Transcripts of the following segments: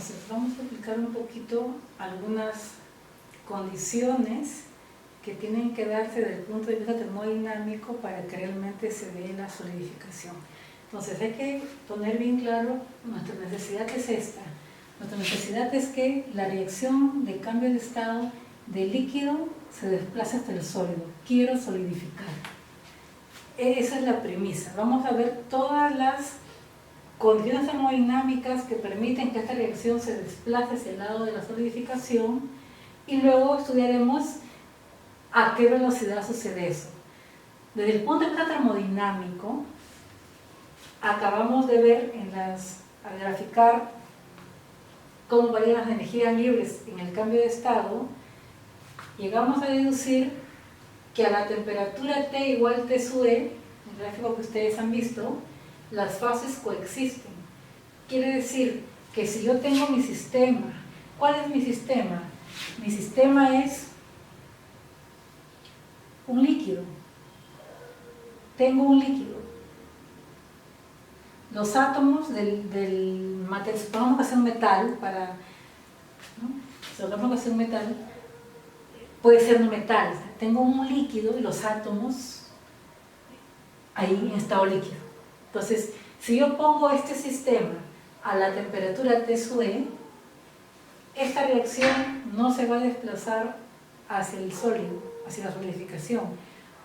Entonces, vamos a explicar un poquito algunas condiciones que tienen que darse desde el punto de vista termodinámico para que realmente se dé la solidificación. Entonces, hay que poner bien claro, nuestra necesidad es esta. Nuestra necesidad es que la reacción de cambio de estado del líquido se desplace hasta el sólido. Quiero solidificar. Esa es la premisa. Vamos a ver todas las condiciones termodinámicas que permiten que esta reacción se desplace hacia el lado de la solidificación y luego estudiaremos a qué velocidad sucede eso. Desde el punto de vista termodinámico, acabamos de ver al graficar cómo varían las energías libres en el cambio de estado, llegamos a deducir que a la temperatura T igual T sub E, el gráfico que ustedes han visto, las fases coexisten. Quiere decir que si yo tengo mi sistema, ¿cuál es mi sistema? Mi sistema es un líquido. Tengo un líquido. Los átomos del material, supongamos que sea un metal, supongamos que sea un metal, puede ser un metal. Tengo un líquido y los átomos ahí en estado líquido. Entonces, si yo pongo este sistema a la temperatura T sub E, esta reacción no se va a desplazar hacia el sólido, hacia la solidificación,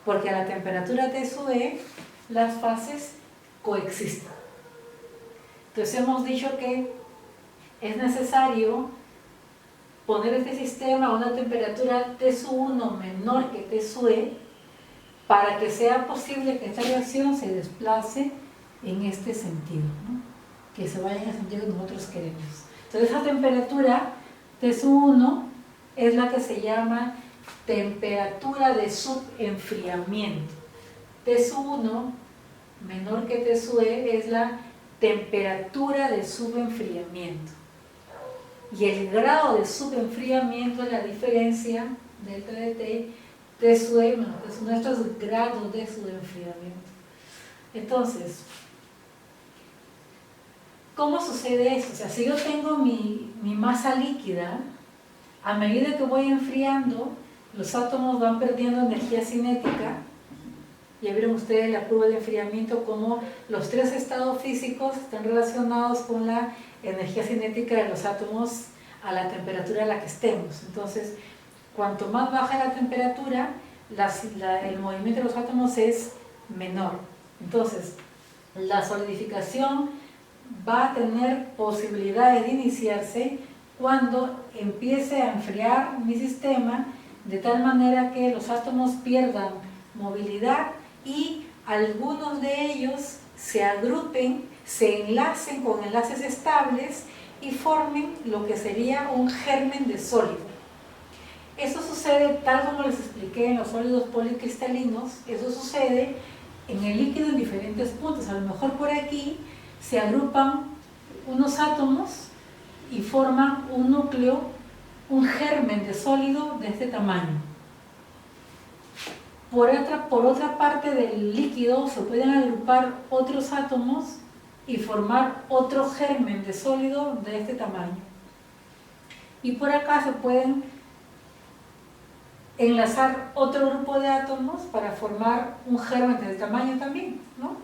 porque a la temperatura T sub E las fases coexisten. Entonces hemos dicho que es necesario poner este sistema a una temperatura T sub 1 menor que T sub E para que sea posible que esta reacción se desplace en este sentido, ¿no? Que se vaya en el sentido que nosotros queremos. Entonces esa temperatura T sub 1 es la que se llama temperatura de subenfriamiento. T sub 1 menor que T sub E es la temperatura de subenfriamiento. Y el grado de subenfriamiento es la diferencia delta de T, T sub E, son nuestros grados de subenfriamiento. Entonces, ¿cómo sucede esto? O sea, si yo tengo mi masa líquida, a medida que voy enfriando, los átomos van perdiendo energía cinética. Ya vieron ustedes la curva de enfriamiento, como los tres estados físicos están relacionados con la energía cinética de los átomos a la temperatura a la que estemos. Entonces, cuanto más baja la temperatura, el movimiento de los átomos es menor. Entonces, la solidificación va a tener posibilidades de iniciarse cuando empiece a enfriar mi sistema, de tal manera que los átomos pierdan movilidad y algunos de ellos se agrupen, se enlacen con enlaces estables y formen lo que sería un germen de sólido. Eso sucede tal como les expliqué en los sólidos policristalinos. Eso sucede en el líquido en diferentes puntos. A lo mejor por aquí se agrupan unos átomos y forman un núcleo, un germen de sólido de este tamaño. Por otra parte del líquido se pueden agrupar otros átomos y formar otro germen de sólido de este tamaño. Y por acá se pueden enlazar otro grupo de átomos para formar un germen de este tamaño también, ¿no?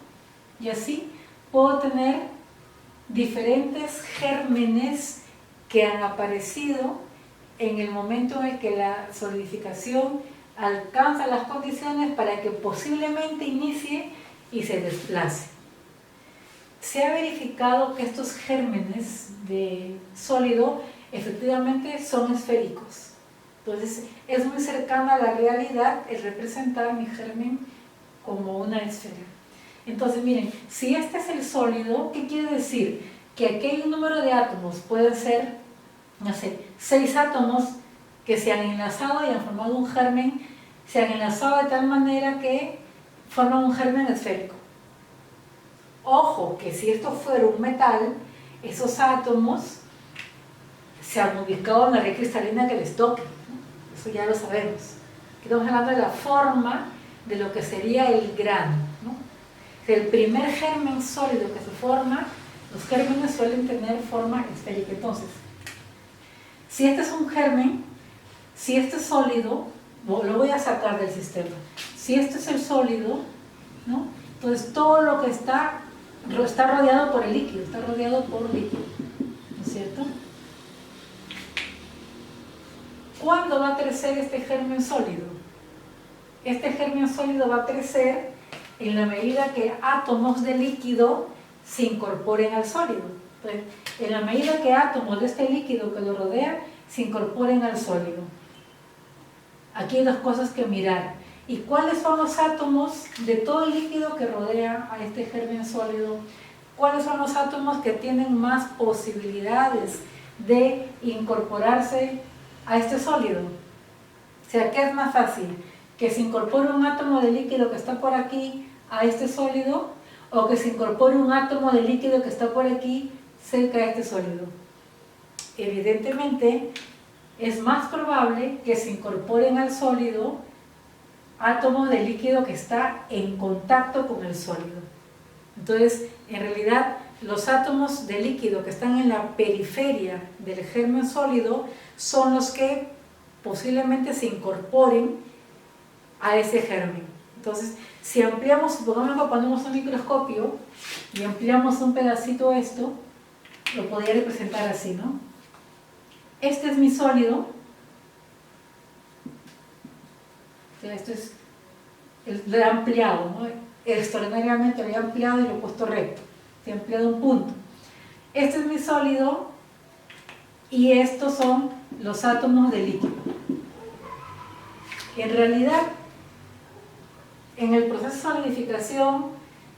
Y así puedo tener diferentes gérmenes que han aparecido en el momento en el que la solidificación alcanza las condiciones para que posiblemente inicie y se desplace. Se ha verificado que estos gérmenes de sólido efectivamente son esféricos. Entonces es muy cercano a la realidad el representar mi germen como una esfera. Entonces miren, si este es el sólido, ¿qué quiere decir? Que aquí hay un número de átomos, pueden ser, no sé, 6 átomos que se han enlazado y han formado un germen, se han enlazado de tal manera que forman un germen esférico. Ojo, que si esto fuera un metal, esos átomos se han ubicado en la red cristalina que les toque, ¿no? Eso ya lo sabemos. Estamos hablando de la forma de lo que sería el grano, ¿no? El primer germen sólido que se forma, los gérmenes suelen tener forma esférica. Entonces, Si este es un germen, si este es sólido, lo voy a sacar del sistema. Si este es el sólido, ¿no? Entonces todo lo que está rodeado por el líquido, está rodeado por líquido, ¿no es cierto? ¿Cuándo va a crecer este germen sólido? Este germen sólido va a crecer en la medida que átomos de líquido se incorporen al sólido. Entonces, en la medida que átomos de este líquido que lo rodea se incorporen al sólido. Aquí hay dos cosas que mirar. ¿Y cuáles son los átomos de todo el líquido que rodea a este germen sólido? ¿Cuáles son los átomos que tienen más posibilidades de incorporarse a este sólido? O sea, ¿qué es más fácil? ¿Que se incorpore un átomo de líquido que está por aquí a este sólido? ¿O que se incorpore un átomo de líquido que está por aquí cerca de este sólido? Evidentemente, es más probable que se incorporen al sólido átomos de líquido que está en contacto con el sólido. Entonces, en realidad, los átomos de líquido que están en la periferia del germen sólido son los que posiblemente se incorporen a ese germen. Entonces, si ampliamos, supongamos que ponemos un microscopio y ampliamos un pedacito esto, lo podría representar así, ¿no? Este es mi sólido. O sea, esto es, lo he ampliado, ¿no? Extraordinariamente lo he ampliado y lo he puesto recto. He ampliado un punto. Este es mi sólido y estos son los átomos de líquido. En realidad, en el proceso de solidificación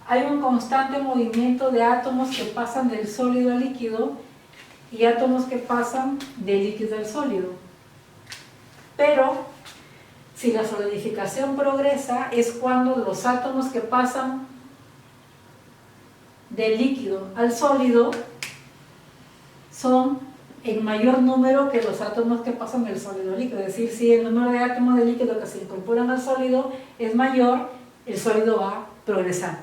hay un constante movimiento de átomos que pasan del sólido al líquido y átomos que pasan del líquido al sólido. Pero si la solidificación progresa es cuando los átomos que pasan del líquido al sólido son en mayor número que los átomos que pasan del sólido al líquido. Es decir, si el número de átomos de líquido que se incorporan al sólido es mayor, el sólido va progresando,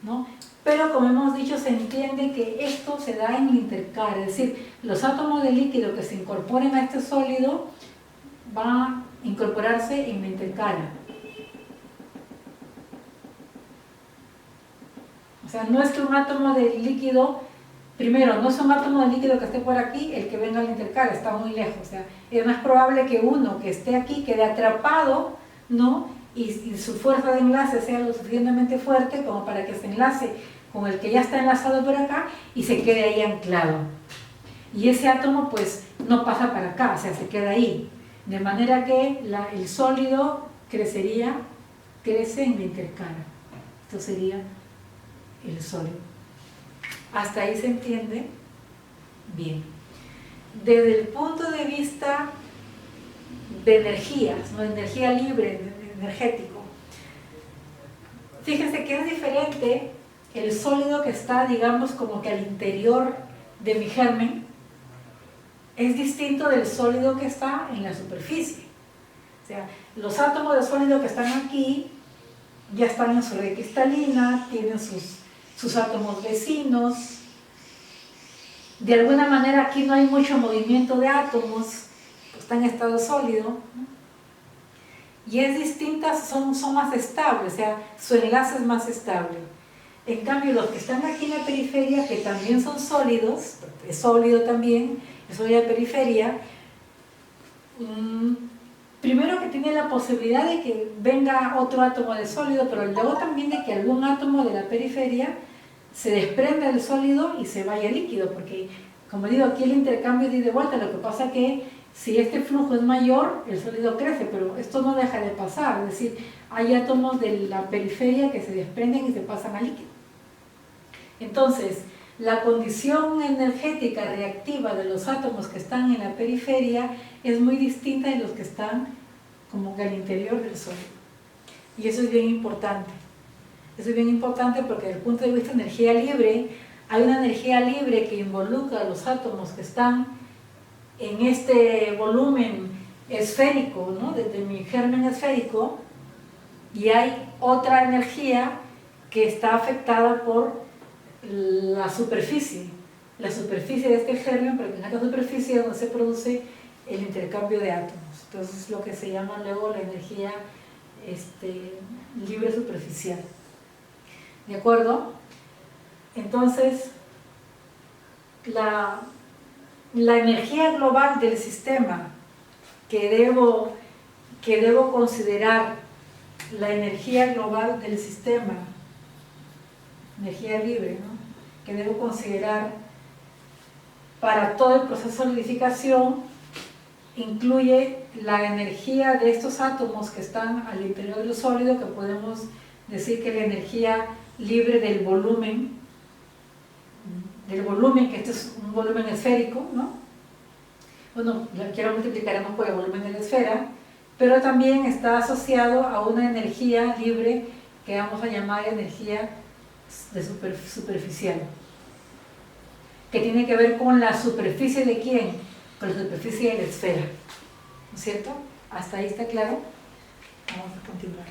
¿no? Pero como hemos dicho, se entiende que esto se da en intercalio, es decir, los átomos de líquido que se incorporen a este sólido van a incorporarse en la intercala. O sea, no es que un átomo de líquido, primero, no es un átomo de líquido que esté por aquí el que venga al intercala, está muy lejos. O sea, es más probable que uno que esté aquí quede atrapado, ¿no? Y su fuerza de enlace sea lo suficientemente fuerte como para que se enlace con el que ya está enlazado por acá y se quede ahí anclado. Y ese átomo pues no pasa para acá, o sea, se queda ahí. De manera que el sólido crece en la intercala. Esto sería el sólido. ¿Hasta ahí se entiende? Bien. Desde el punto de vista de energías, ¿no? Energía libre, energético. Fíjense que es diferente el sólido que está, digamos, como que al interior de mi germen, es distinto del sólido que está en la superficie. O sea, los átomos de sólido que están aquí ya están en su red cristalina, tienen sus átomos vecinos. De alguna manera aquí no hay mucho movimiento de átomos, están en estado sólido, ¿no? Y es distinta, son más estables, o sea, su enlace es más estable. En cambio, los que están aquí en la periferia, que también son sólidos, es sólido también, es sólido de periferia, primero que tiene la posibilidad de que venga otro átomo de sólido, pero luego también de que algún átomo de la periferia se desprenda del sólido y se vaya líquido, porque, como digo, aquí el intercambio es de ida y vuelta. Lo que pasa es que si este flujo es mayor, el sólido crece, pero esto no deja de pasar, es decir, hay átomos de la periferia que se desprenden y se pasan a líquido. Entonces, la condición energética reactiva de los átomos que están en la periferia es muy distinta de los que están como que al interior del sólido. Y eso es bien importante. Eso es bien importante porque desde el punto de vista de energía libre, hay una energía libre que involucra a los átomos que están en este volumen esférico, ¿no? Desde mi germen esférico, y hay otra energía que está afectada por la superficie de este germen, porque en esta superficie es donde se produce el intercambio de átomos. Entonces lo que se llama luego la energía libre superficial. ¿De acuerdo? Entonces, la energía global del sistema que debo considerar, la energía global del sistema, energía libre, ¿no?, que debo considerar para todo el proceso de solidificación, incluye la energía de estos átomos que están al interior del sólido, que podemos decir que es la energía libre del volumen, que este es un volumen esférico, ¿no? Bueno, aquí lo multiplicaremos por el volumen de la esfera, pero también está asociado a una energía libre que vamos a llamar energía superficial, que tiene que ver con la superficie de ¿quién? Con la superficie de la esfera, ¿no es cierto? ¿Hasta ahí está claro? Vamos a continuar.